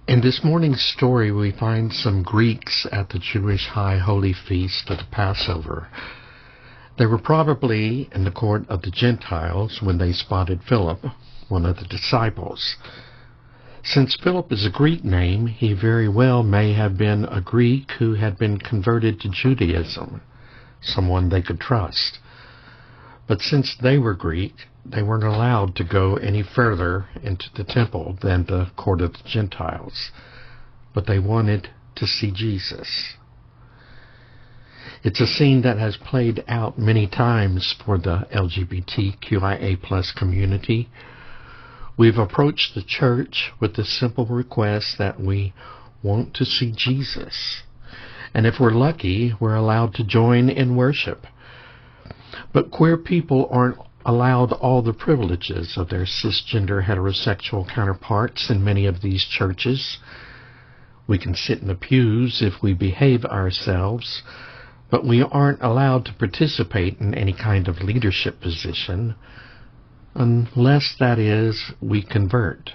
In this morning's story, we find some Greeks at the Jewish High Holy Feast of the Passover. They were probably in the court of the Gentiles when they spotted Philip, one of the disciples. Since Philip is a Greek name, he very well may have been a Greek who had been converted to Judaism, someone they could trust. But since they were Greek, they weren't allowed to go any further into the temple than the court of the Gentiles. But they wanted to see Jesus. It's a scene that has played out many times for the LGBTQIA+ community. We've approached the church with the simple request that we want to see Jesus. And if we're lucky, we're allowed to join in worship. But queer people aren't allowed all the privileges of their cisgender heterosexual counterparts in many of these churches. We can sit in the pews if we behave ourselves, but we aren't allowed to participate in any kind of leadership position unless, that is, we convert.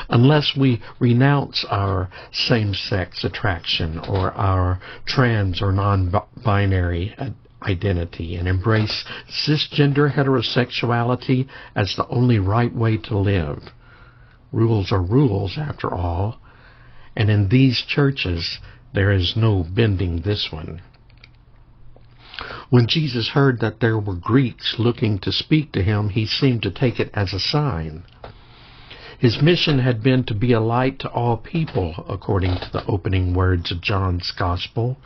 Unless we renounce our same-sex attraction or our trans or non-binary identity and embrace cisgender heterosexuality as the only right way to live. Rules are rules, after all, and in these churches there is no bending this one. When Jesus heard that there were Greeks looking to speak to him, he seemed to take it as a sign. His mission had been to be a light to all people, according to the opening words of John's Gospel.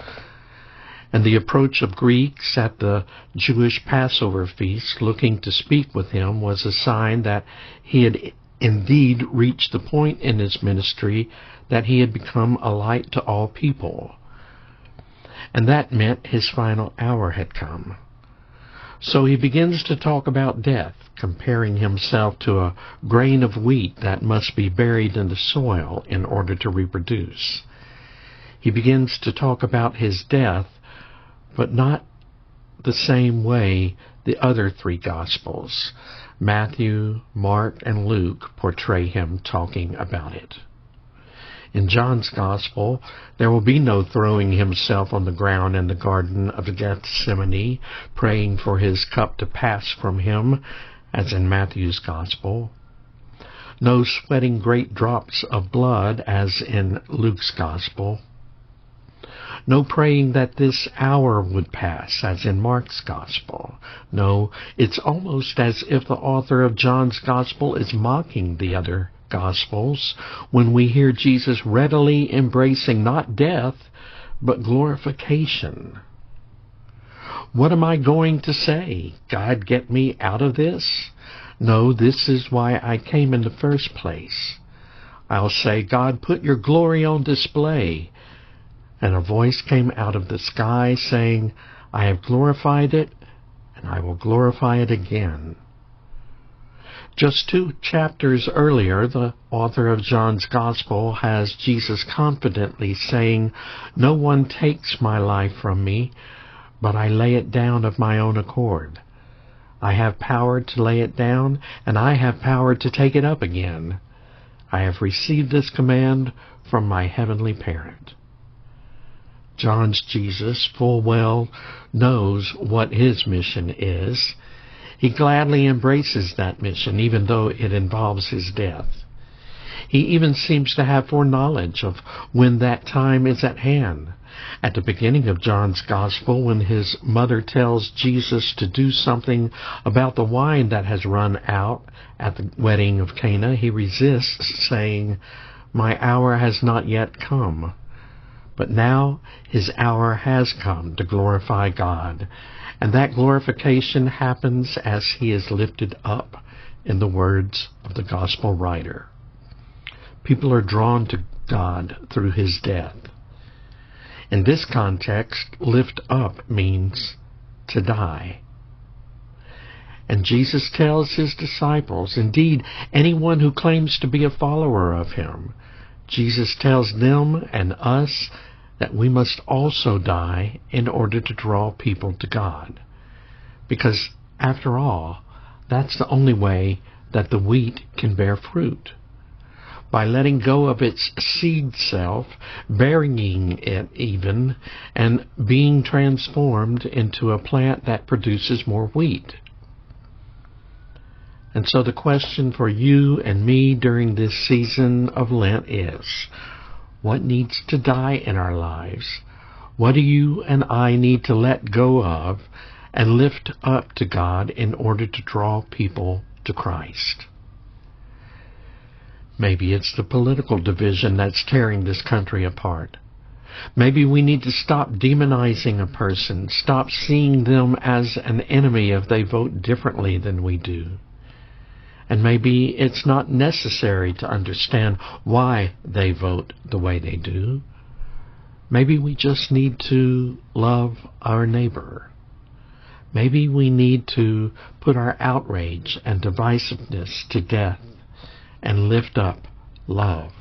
And the approach of Greeks at the Jewish Passover feast looking to speak with him was a sign that he had indeed reached the point in his ministry that he had become a light to all people. And that meant his final hour had come. So he begins to talk about death, comparing himself to a grain of wheat that must be buried in the soil in order to reproduce. He begins to talk about his death, but not the same way the other three Gospels, Matthew, Mark, and Luke, portray him talking about it. In John's Gospel, there will be no throwing himself on the ground in the Garden of Gethsemane, praying for his cup to pass from him, as in Matthew's Gospel. No sweating great drops of blood, as in Luke's Gospel. No praying that this hour would pass, as in Mark's Gospel. No, it's almost as if the author of John's Gospel is mocking the other Gospels when we hear Jesus readily embracing not death, but glorification. What am I going to say? God, get me out of this? No, this is why I came in the first place. I'll say, God, put your glory on display. And a voice came out of the sky saying, I have glorified it, and I will glorify it again. Just 2 chapters earlier, the author of John's Gospel has Jesus confidently saying, no one takes my life from me, but I lay it down of my own accord. I have power to lay it down, and I have power to take it up again. I have received this command from my heavenly parent. John's Jesus full well knows what his mission is. He gladly embraces that mission, even though it involves his death. He even seems to have foreknowledge of when that time is at hand. At the beginning of John's Gospel, when his mother tells Jesus to do something about the wine that has run out at the wedding of Cana, he resists, saying, my hour has not yet come. But now his hour has come to glorify God, and that glorification happens as he is lifted up, in the words of the Gospel writer. People are drawn to God through his death. In this context, lift up means to die. And Jesus tells his disciples, indeed anyone who claims to be a follower of him, Jesus tells them and us that we must also die in order to draw people to God. Because, after all, that's the only way that the wheat can bear fruit. by letting go of its seed self, burying it even, and being transformed into a plant that produces more wheat. And so the question for you and me during this season of Lent is, what needs to die in our lives? What do you and I need to let go of and lift up to God in order to draw people to Christ? Maybe it's the political division that's tearing this country apart. Maybe we need to stop demonizing a person, stop seeing them as an enemy if they vote differently than we do. And maybe it's not necessary to understand why they vote the way they do. Maybe we just need to love our neighbor. Maybe we need to put our outrage and divisiveness to death and lift up love.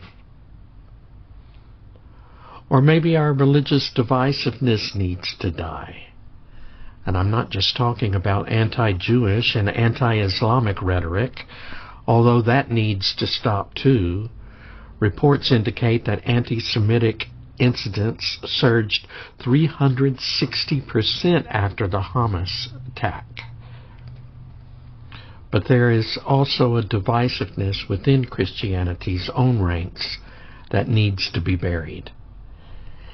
Or maybe our religious divisiveness needs to die. And I'm not just talking about anti-Jewish and anti-Islamic rhetoric, although that needs to stop too. Reports indicate that anti-Semitic incidents surged 360% after the Hamas attack. But there is also a divisiveness within Christianity's own ranks that needs to be buried.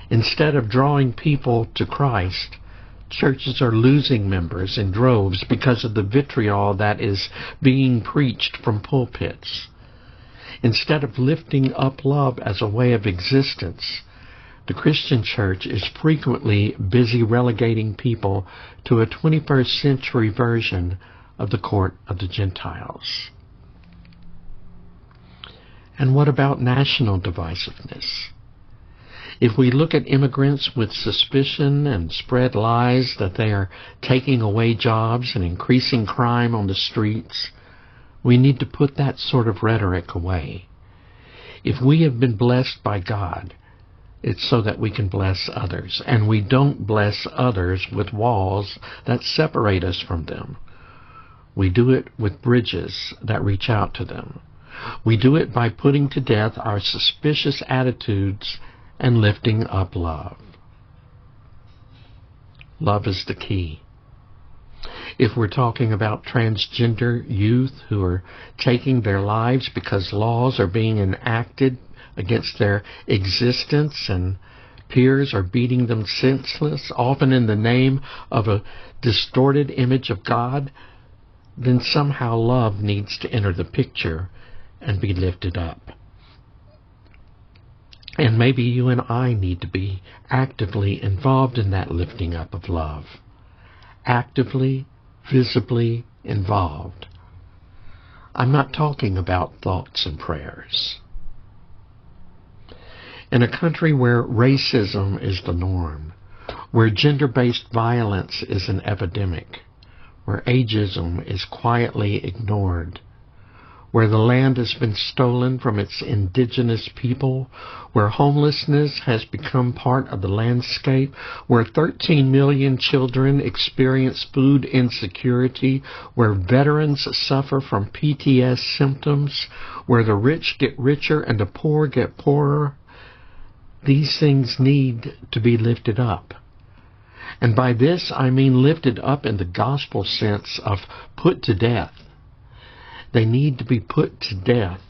Instead of drawing people to Christ, churches are losing members in droves because of the vitriol that is being preached from pulpits. Instead of lifting up love as a way of existence, the Christian church is frequently busy relegating people to a 21st century version of the court of the Gentiles. And what about national divisiveness? If we look at immigrants with suspicion and spread lies that they are taking away jobs and increasing crime on the streets, we need to put that sort of rhetoric away. If we have been blessed by God, it's so that we can bless others, and we don't bless others with walls that separate us from them. We do it with bridges that reach out to them. We do it by putting to death our suspicious attitudes and lifting up love. Love is the key. If we're talking about transgender youth who are taking their lives because laws are being enacted against their existence and peers are beating them senseless, often in the name of a distorted image of God, then somehow love needs to enter the picture and be lifted up. And maybe you and I need to be actively involved in that lifting up of love. Actively, visibly involved. I'm not talking about thoughts and prayers. In a country where racism is the norm, where gender-based violence is an epidemic, where ageism is quietly ignored, where the land has been stolen from its indigenous people, where homelessness has become part of the landscape, where 13 million children experience food insecurity, where veterans suffer from PTS symptoms, where the rich get richer and the poor get poorer, these things need to be lifted up. And by this I mean lifted up in the gospel sense of put to death. They need to be put to death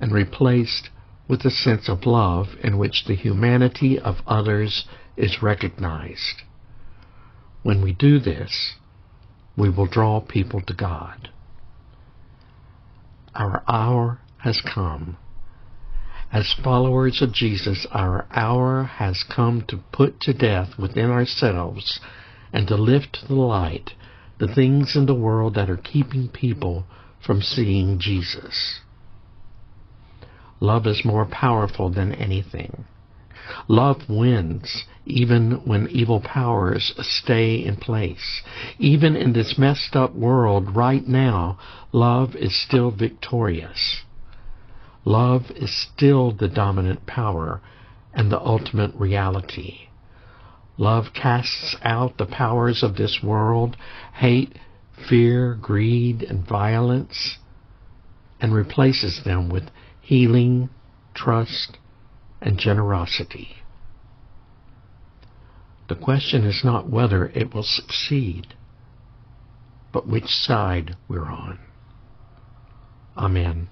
and replaced with a sense of love in which the humanity of others is recognized. When we do this, we will draw people to God. Our hour has come. As followers of Jesus, our hour has come to put to death within ourselves and to lift to the light the things in the world that are keeping people from seeing Jesus. Love is more powerful than anything. Love wins even when evil powers stay in place. Even in this messed up world right now, love is still victorious. Love is still the dominant power and the ultimate reality. Love casts out the powers of this world, hate, fear, greed, and violence, and replaces them with healing, trust, and generosity. The question is not whether it will succeed, but which side we're on. Amen.